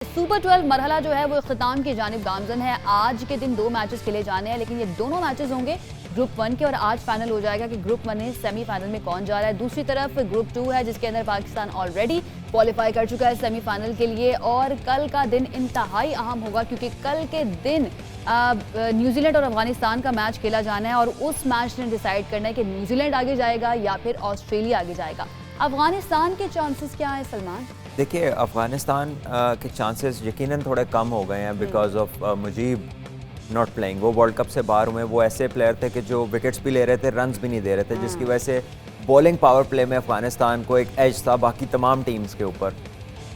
Super 12 मरहला जो है वो इख्तिताम की जानिब गामजन है। आज के दिन 2 मैचेस खेले जाने हैं, लेकिन ये दोनों मैचेस होंगे ग्रुप 1 के और आज फाइनल हो जाएगा कि ग्रुप 1 में सेमीफाइनल में कौन जा रहा है। दूसरी तरफ ग्रुप 2 है जिसके अंदर पाकिस्तान ऑलरेडी क्वालिफाई कर चुका है सेमीफाइनल के लिए और कल का दिन इंतहाई अहम होगा क्योंकि कल के दिन न्यूजीलैंड और अफगानिस्तान का मैच खेला जाना है और उस मैच ने डिसाइड करना है कि न्यूजीलैंड आगे जाएगा या फिर ऑस्ट्रेलिया आगे जाएगा। अफगानिस्तान के चांसेस क्या है सलमान? देखिए, अफगानिस्तान के चांसेस यकीनन थोड़े कम हो गए हैं because of Mujeeb not playing. वो वर्ल्ड कप से बाहर हुए। वो ऐसे प्लेयर थे कि जो विकेट्स भी ले रहे थे, रन्स भी नहीं दे रहे थे, जिसकी वजह से बॉलिंग पावर प्ले में अफगानिस्तान को एक एज था बाकी तमाम टीम्स के ऊपर।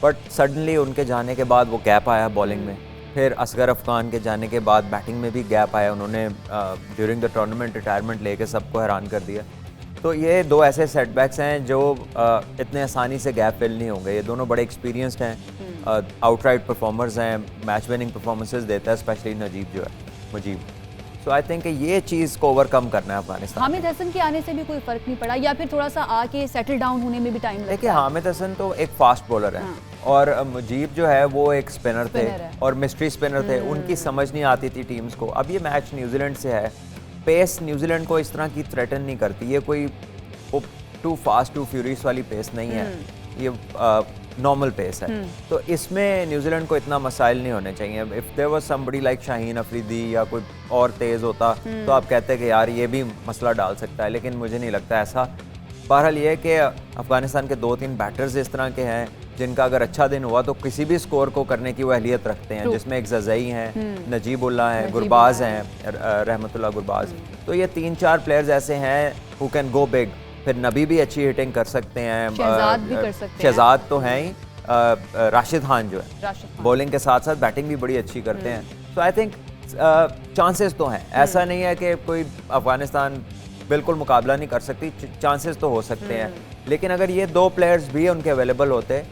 बट सडनली उनके जाने के बाद वो गैप आया बॉलिंग में। फिर असगर अफगान के जाने के बाद बैटिंग में भी गैप आया। उन्होंने ड्यूरिंग द टूर्नामेंट रिटायरमेंट लेके सबको हैरान कर दिया। तो ये दो ऐसे सेटबैक्स हैं जो इतने आसानी से गैप फिल नहीं होंगे। ये दोनों बड़े एक्सपीरियंस्ड हैं, आउटराइट परफॉर्मर्स हैं, मैच विनिंग परफॉर्मेंसेस देता है स्पेशली नजीब जो है मुजीब। सो आई थिंक ये चीज़ को ओवरकम करना है अफगानिस्तान। हामिद हसन के आने से भी कोई फर्क नहीं पड़ा या फिर थोड़ा सा आके सेटल डाउन होने में भी टाइम लगता है? देखिए, हामिद हसन तो एक फास्ट बॉलर है और मुजीब जो है वो एक स्पिनर थे और मिस्ट्री स्पिनर थे। उनकी समझ नहीं आती थी टीम्स को। अब ये मैच न्यूजीलैंड से है, पेस न्यूजीलैंड को इस तरह की थ्रेटन नहीं करती। ये कोई टू फास्ट टू फ्यूरियस वाली पेस नहीं है, ये नॉर्मल पेस है। तो इसमें न्यूजीलैंड को इतना मसाइल नहीं होने चाहिए। If there was somebody like Shaheen Afridi या कोई और तेज़ होता तो आप कहते कि यार ये भी मसला डाल सकता है, लेकिन मुझे नहीं लगता ऐसा। बहरहाल ये है कि अफगानिस्तान के 2-3 बैटर्स इस तरह के हैं जिनका अगर अच्छा दिन हुआ तो किसी भी स्कोर को करने की वो अहलियत रखते हैं, जिसमें एक जज़ई हैं, नजीबुल्लाह हैं, गुरबाज हैं, रहमतुल्लाह गुरबाज। तो ये 3-4 प्लेयर्स ऐसे हैं हु कैन गो बिग। फिर नबी भी अच्छी हिटिंग कर सकते हैं, शहजाद भी कर सकते हैं। शहजाद तो हैं ही, राशिद खान जो है बॉलिंग के साथ साथ बैटिंग भी बड़ी अच्छी करते हैं। तो आई थिंक चांसेस तो हैं। ऐसा नहीं है कि कोई अफगानिस्तान बिल्कुल मुकाबला नहीं कर सकती, चांसेस तो हो सकते हैं। लेकिन अगर ये 2 प्लेयर्स भी उनके अवेलेबल होते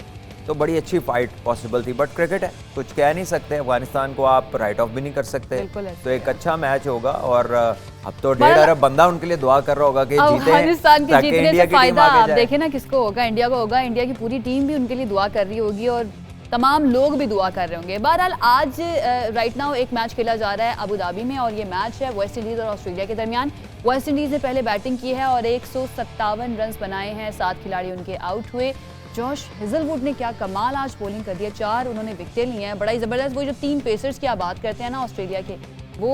तो बड़ी अच्छी फाइट पॉसिबल थी। बट क्रिकेट है, कुछ कह नहीं सकते। अफगानिस्तान को आप राइट ऑफ भी नहीं कर सकते। तो एक अच्छा मैच होगा और अब तो 1.5 अरब बंदा उनके लिए दुआ कर रहा होगा कि जीते, अफगानिस्तान के जीतने से फायदा आप देखें ना किसको होगा, इंडिया को होगा। इंडिया की पूरी टीम भी उनके लिए दुआ कर रही होगी और तमाम लोग भी दुआ कर रहे होंगे। बहरहाल आज राइट नाउ एक मैच खेला जा रहा है अबू धाबी में और ये मैच है वेस्ट इंडीज़ और ऑस्ट्रेलिया के दरमियान। वेस्ट इंडीज़ ने पहले बैटिंग की है और 157 रन बनाए हैं, 7 खिलाड़ी उनके आउट हुए। जॉश हेजलवुड ने क्या कमाल आज बॉलिंग कर दिया, 4 उन्होंने विकेटें ली हैं, बड़ा ही ज़बरदस्त। वो जो 3 पेसर्स की आप बात करते हैं ना ऑस्ट्रेलिया के, वो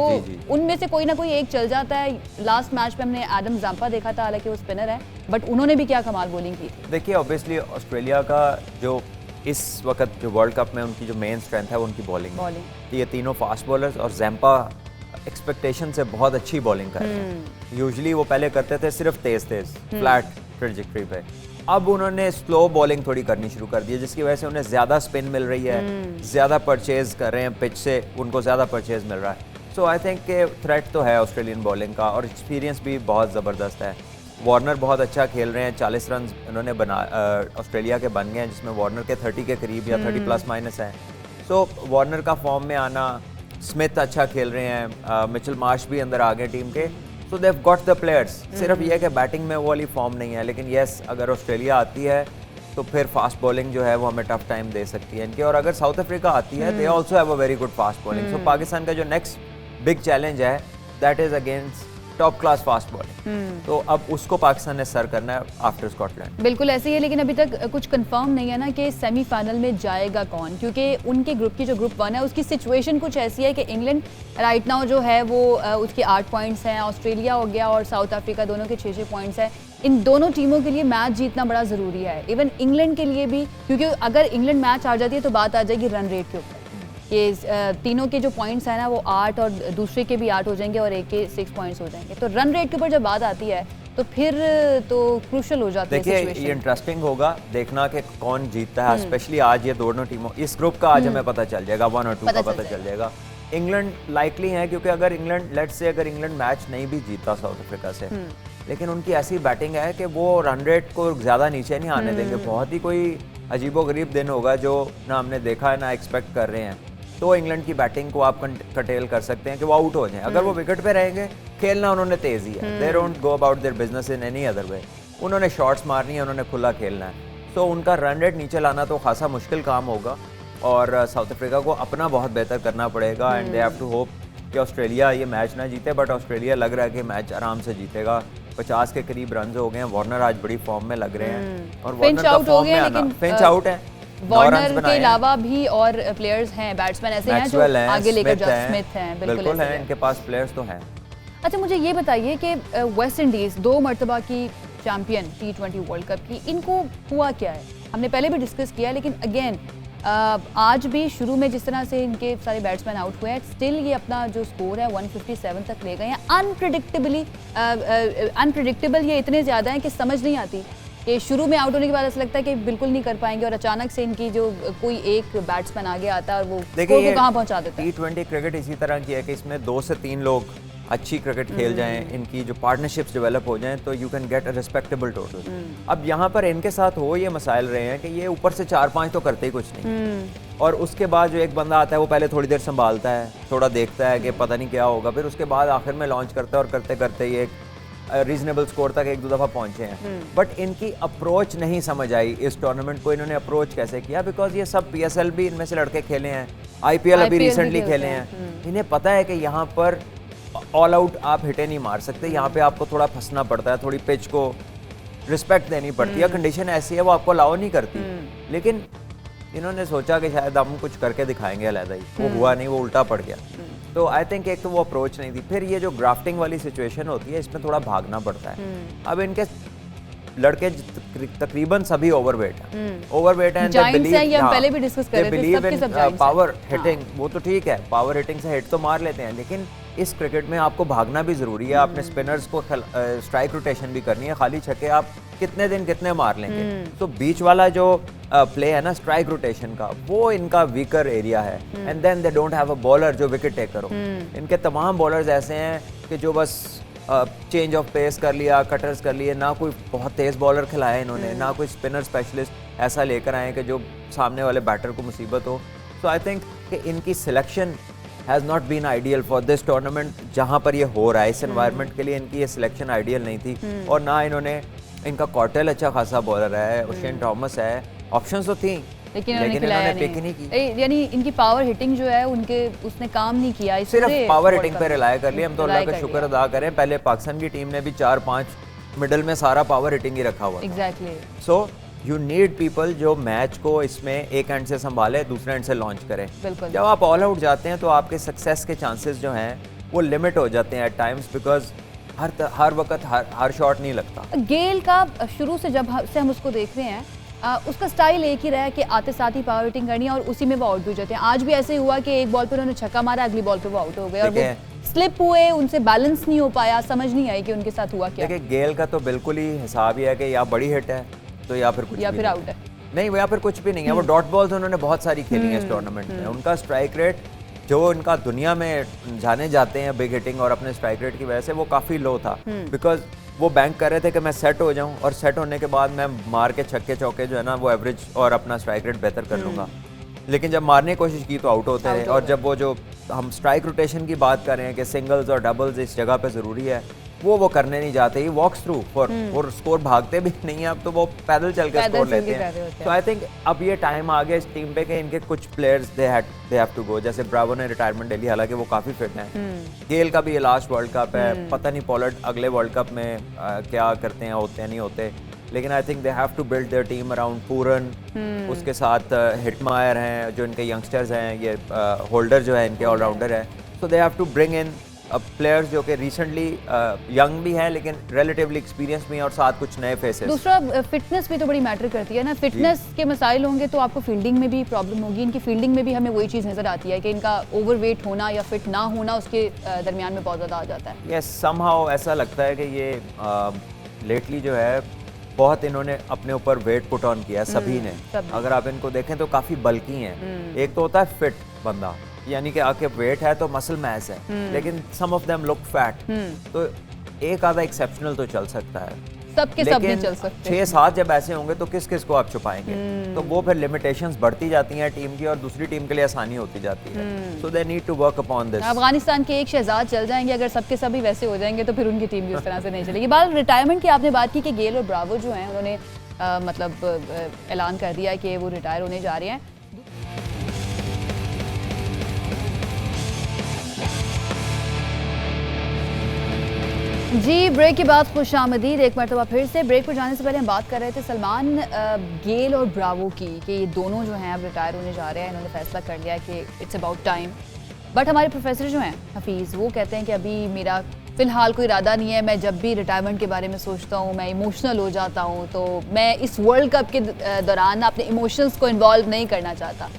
उनमें से कोई ना कोई एक चल जाता है। लास्ट मैच में हमने एडम जाम्पा देखा था, हालांकि वो स्पिनर है, बट उन्होंने भी क्या कमाल बॉलिंग की थी। देखिए, ऑब्वियसली ऑस्ट्रेलिया का जो इस वक्त जो वर्ल्ड कप में उनकी जो मेन स्ट्रेंथ है वो उनकी बॉलिंग। ये तीनों फास्ट बॉलर्स और जैम्पा एक्सपेक्टेशन से बहुत अच्छी बॉलिंग कर रहे हैं। यूजुअली वो पहले करते थे सिर्फ तेज फ्लैट ट्रेजेक्टरी पे, अब उन्होंने स्लो बॉलिंग थोड़ी करनी शुरू कर दी है, जिसकी वजह से उन्हें ज़्यादा स्पिन मिल रही है, ज़्यादा परचेज कर रहे हैं पिच से, उनको ज़्यादा परचेज मिल रहा है। सो आई थिंक के थ्रेट तो है ऑस्ट्रेलियन बॉलिंग का और एक्सपीरियंस भी बहुत ज़बरदस्त है। वार्नर बहुत अच्छा खेल रहे हैं, 40 रन उन्होंने ऑस्ट्रेलिया के बन गए हैं, जिसमें वार्नर के 30 के करीब या 30 प्लस माइनस हैं। सो वार्नर का फॉर्म में आना, स्मिथ अच्छा खेल रहे हैं, मिचेल मार्श भी अंदर आ गए टीम के। सो देव गॉट द प्लेयर्स। सिर्फ ये है कि बैटिंग में वो वाली फॉर्म नहीं है, लेकिन येस अगर ऑस्ट्रेलिया आती है तो फिर फास्ट बॉलिंग जो है वो हमें टफ टाइम दे सकती है इनकी। और अगर साउथ अफ्रीका आती है, they also have a very good fast bowling. So Pakistan का जो नेक्स्ट बिग चैलेंज है that is against top class fast bowling. तो अब उसको पाकिस्तान ने सर करना है आफ्टर स्कॉटलैंड। बिल्कुल ऐसे ही है, लेकिन अभी तक कुछ कंफर्म नहीं है ना कि सेमीफाइनल में जाएगा कौन, क्योंकि उनके ग्रुप की जो ग्रुप 1 है उसकी सिचुएशन कुछ ऐसी है कि इंग्लैंड राइट नाउ जो है वो उसके 8 पॉइंट्स हैं, ऑस्ट्रेलिया हो गया और साउथ अफ्रीका दोनों के 6-6 पॉइंट्स हैं। इन दोनों टीमों के लिए मैच जीतना बड़ा ज़रूरी है, इवन इंग्लैंड के लिए भी, क्योंकि अगर इंग्लैंड मैच आ जाती है तो बात आ जाएगी रन रेट के ऊपर। ये तीनों के जो पॉइंट्स हैं ना वो 8 और दूसरे के भी 8 हो जाएंगे और एक के 6 पॉइंट्स हो जाएंगे। तो रन रेट के ऊपर जब बात आती है तो फिर तो क्रूशल हो जाती है सिचुएशन। देखिए, ये इंटरेस्टिंग होगा देखना कि कौन जीतता है, स्पेशली आज ये दोनों टीमों, इस ग्रुप का आज हमें पता चल जाएगा, 1 और 2 का पता चल जाएगा। इंग्लैंड लाइकली है, क्योंकि अगर इंग्लैंड लेट्स से अगर इंग्लैंड मैच नहीं भी जीता साउथ अफ्रीका से, लेकिन उनकी ऐसी बैटिंग है कि वो रन रेट को ज़्यादा नीचे नहीं आने देंगे। बहुत ही कोई अजीबोगरीब दिन होगा जो ना हमने देखा है ना एक्सपेक्ट कर रहे हैं। तो इंग्लैंड की बैटिंग को आप कटेल कर सकते हैं कि वो आउट हो जाएं। अगर वो विकेट पे रहेंगे, खेलना उन्होंने तेज़ी है, they don't go about their business in any other way. उन्होंने शॉट्स मारनी है, उन्होंने खुला खेलना है। तो उनका रन रेट नीचे लाना तो खासा मुश्किल काम होगा। और साउथ अफ्रीका को अपना बहुत बेहतर करना पड़ेगा and they have to hope कि ऑस्ट्रेलिया ये मैच ना जीते, बट ऑस्ट्रेलिया लग रहा है कि मैच आराम से जीतेगा। 50 के करीब रन हो गए हैं, वार्नर आज बड़ी फॉर्म में लग रहे हैं और वार्नर का फॉर्म में आना, फिंच आउट है, वार्नर के अलावा भी और प्लेयर्स हैं, बैट्समैन ऐसे हैं जो आगे लेकर जा, स्मिथ हैं, बिल्कुल हैं, इनके पास प्लेयर्स तो हैं। अच्छा मुझे ये बताइए कि वेस्ट इंडीज 2 मरतबा की चैंपियन T20 वर्ल्ड कप की, इनको हुआ क्या है? हमने पहले भी डिस्कस किया, लेकिन अगेन आज भी शुरू में जिस तरह से इनके सारे बैट्समैन आउट हुए हैं, स्टिल ये अपना जो स्कोर है 157 तक ले गए हैं। अनप्रिडिक्टेबल ये इतने ज़्यादा हैं कि समझ नहीं आती कि शुरू में आउट होने के बाद ऐसा लगता है कि बिल्कुल नहीं कर पाएंगे और अचानक से इनकी जो कोई एक बैट्समैन आगे आता है और वो स्कोर को कहाँ पहुँचा देता है। T20 क्रिकेट इसी तरह की है कि इसमें 2 से 3 लोग अच्छी क्रिकेट खेल जाएं, इनकी जो पार्टनरशिप्स डेवलप हो जाएं, तो you can get a respectable total. अब यहाँ पर इनके साथ हो ये मसाइल रहे हैं कि ये ऊपर से 4-5 तो करते ही कुछ नहीं, और उसके बाद जो एक बंदा आता है वो पहले थोड़ी देर संभालता है, थोड़ा देखता है कि पता नहीं क्या होगा, फिर उसके बाद आखिर में लॉन्च करता है और करते करते ये एक रीजनेबल स्कोर तक 1-2 दफ़ा पहुंचे हैं। बट इनकी अप्रोच नहीं समझ आई इस टूर्नामेंट को, इन्होंने अप्रोच कैसे किया, बिकॉज ये सब PSL भी इनमें से लड़के खेले हैं, IPL अभी रिसेंटली खेले हैं, इन्हें पता है कि यहाँ पर ऑल आउट आप हिटे नहीं मार सकते, यहाँ पे आपको थोड़ा फंसना पड़ता है, थोड़ी पिच को रिस्पेक्ट देनी पड़ती है, कंडीशन ऐसी है वो आपको अलाउ नहीं करती। लेकिन इन्होंने सोचा कि शायद हम कुछ करके दिखाएंगे अलहदा ही, वो हुआ नहीं, वो उल्टा पड़ गया। तो आई थिंक एक तो वो अप्रोच नहीं थी, फिर ये जो ग्राफ्टिंग वाली सिचुएशन होती है इसमें थोड़ा भागना पड़ता है। अब इनके लड़के तकरीबन सभी ओवरवेट हैं, पहले भी डिस्कस कर रहे थे, पावर हिटिंग वो तो ठीक है, पावर हिटिंग से हिट तो मार लेते हैं, लेकिन इस क्रिकेट में आपको भागना भी जरूरी है, आपने स्पिनर्स को स्ट्राइक रोटेशन भी करनी है, खाली छक्के आप कितने दिन कितने मार लेंगे। तो बीच वाला जो प्ले है ना स्ट्राइक रोटेशन का, वो इनका वीकर एरिया है, and then they don't have a bowler जो विकेट टेकर हो। इनके तमाम बॉलर्स ऐसे हैं कि जो बस चेंज ऑफ पेस कर लिया, कटर्स कर लिए, ना कोई बहुत तेज़ बॉलर खिलाया इन्होंने, ना कोई स्पिनर स्पेशलिस्ट ऐसा लेकर आए कि जो सामने वाले बैटर को मुसीबत हो। सो आई थिंक कि इनकी selection has not been ideal for this tournament, जहाँ पर ये हो रहा है इस एनवायरनमेंट के लिए इनकी ये सिलेक्शन आइडियल नहीं थी। और ना इन्होंने, इनका कॉर्टेल अच्छा खासा बॉलर है, ओशेन थॉमस है, ऑप्शंस तो थी लेकिन इन्होंने पिक नहीं की। यानी इनकी पावर हिटिंग जो है उनके उसने काम नहीं किया, सिर्फ पावर हिटिंग पे रिलाय कर लिया। हम तो अल्लाह का शुक्र अदा करें, पहले पाकिस्तान की टीम ने भी 4-5 मिडल में सारा पावर हिटिंग ही रखा हुआ। Exactly. So you need people जो मैच को इसमें एक एंड से संभाले, दूसरे एंड से लॉन्च करें। जब आप ऑल आउट जाते हैं तो आपके सक्सेस के चांसेस जो हैं वो लिमिट हो जाते हैं एट टाइम्स, बिकॉज हर वक्त हर शॉट नहीं लगता। गेल का शुरू से जब से हम उसको देख रहे हैं, उसका स्टाइल एक ही रहा है कि आते साथ ही पावर हिटिंग करनी है और उसी में वो आउट भी हो जाते हैं। आज भी ऐसे हुआ कि एक बॉल पे उन्होंने छक्का मारा, अगली बॉल पे वो आउट हो गए और वो स्लिप हुए, उनसे बैलेंस नहीं हो पाया, समझ नहीं आई कि उनके साथ हुआ क्या। देखिए गेल का तो बिल्कुल ही हिसाब ही है कि या बड़ी हिट है तो या फिर कुछ, या फिर आउट है, नहीं या फिर कुछ भी नहीं है। वो डॉट बॉल्स उन्होंने बहुत सारी खेली है इस टूर्नामेंट में। उनका स्ट्राइक रेट जो इनका दुनिया में जाने जाते हैं बिग हिटिंग और अपने स्ट्राइक रेट की वजह से, वो काफ़ी लो था, बिकॉज वो बैंक कर रहे थे कि मैं सेट हो जाऊं और सेट होने के बाद मैं मार के छक्के चौके जो है ना वो एवरेज और अपना स्ट्राइक रेट बेहतर कर लूँगा। लेकिन जब मारने की कोशिश की तो आउट होते रहे। और जब वो जो हम स्ट्राइक रोटेशन की बात कर रहे हैं कि सिंगल्स और डबल्स इस जगह पे ज़रूरी है, वो करने नहीं जाते, ही वॉक्स थ्रू फॉर और स्कोर भागते भी नहीं है, अब तो वो पैदल चल के स्कोर लेते हैं। तो आई थिंक अब ये टाइम आ गया इस टीम पे कि इनके कुछ players they have to go. जैसे ब्रावो ने रिटायरमेंट ले ली, हालांकि वो काफ़ी फिट हैं। गेल का भी ये लास्ट वर्ल्ड कप है, पता नहीं पॉलर्ड अगले वर्ल्ड कप में क्या करते हैं, होते हैं नहीं होते, लेकिन I think they have to build their team around Pooran. उसके साथ हिटमायर हैं जो इनके यंगस्टर्स हैं, ये होल्डर जो है इनके ऑलराउंडर है। So they have to bring in players जो कि रिसेंटली यंग भी हैं लेकिन रिलेटिवली एक्सपीरियंस भी हैं और साथ कुछ नए फेसेस। दूसरा फिटनेस भी तो बड़ी मैटर करती है ना, फिटनेस के मसाइल होंगे तो आपको फील्डिंग में भी प्रॉब्लम होगी। इनकी फील्डिंग में भी हमें वही चीज़ नज़र आती है कि इनका ओवरवेट होना या फिट ना होना उसके दरमियान में बहुत ज़्यादा आ जाता है। यस, समहाउ ऐसा लगता है कि ये लेटली जो है बहुत इन्होंने अपने ऊपर वेट पुट ऑन किया है सभी ने। अगर आप इनको देखें तो काफ़ी बल्की हैं। एक तो होता है फिट बंदा, यानी कि आपके वेट है तो मसल मैस है, लेकिन सम ऑफ देम लुक फैट। तो एक आधा एक्सेप्शनल तो चल सकता है, सबके सब नहीं चल सकते। 6-7 जब ऐसे होंगे तो किस किस को आप छुपाएंगे? तो वो फिर लिमिटेशंस बढ़ती जाती हैं टीम की और दूसरी टीम के लिए आसानी होती जाती है। So they need to work upon this. Afghanistan के एक शहजाद चल जाएंगे, अगर सबके सभी वैसे हो जाएंगे तो फिर उनकी टीम भी उस तरह से नहीं चलेगी। बाल रिटायरमेंट की आपने बात की कि गेल और ब्रावो जो हैं उन्होंने मतलब ऐलान कर दिया है कि वो रिटायर होने जा रहे हैं। जी ब्रेक के बाद खुश आमदीद एक मरतबा फिर से। ब्रेक पर जाने से पहले हम बात कर रहे थे सलमान गेल और ब्रावो की कि ये दोनों जो हैं अब रिटायर होने जा रहे हैं। इन्होंने फैसला कर लिया कि इट्स अबाउट टाइम। बट हमारे प्रोफेसर जो हैं हफीज़, वो कहते हैं कि अभी मेरा फ़िलहाल कोई इरादा नहीं है। मैं जब भी रिटायरमेंट के बारे में सोचता हूँ मैं इमोशनल हो जाता हूँ, तो मैं इस वर्ल्ड कप के दौरान अपने इमोशंस को इन्वॉल्व नहीं करना चाहता।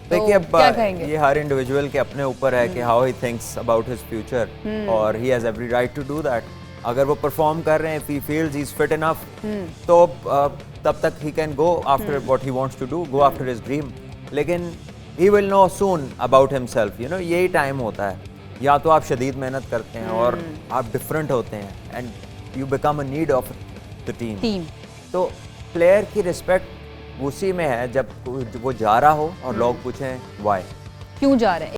देखिए अब क्या कहेंगे? ये हर इंडिविजुअल के अपने ऊपर है कि how he thinks about his future और he has every right to do that. अगर वो परफॉर्म कर रहे हैं, if he feels he is fit enough, तो तब तक he can go after what he wants to do, go after his dream. लेकिन he will know soon about himself, you know, यही टाइम होता है। या तो आप शदीद मेहनत करते हैं और आप डिफरेंट होते हैं and you become a need of the team. तो प्लेयर की रिस्पेक्ट उसी में है जब वो जा रहा हो और लोग पूछें व्हाई, क्यों जा रहे हैं।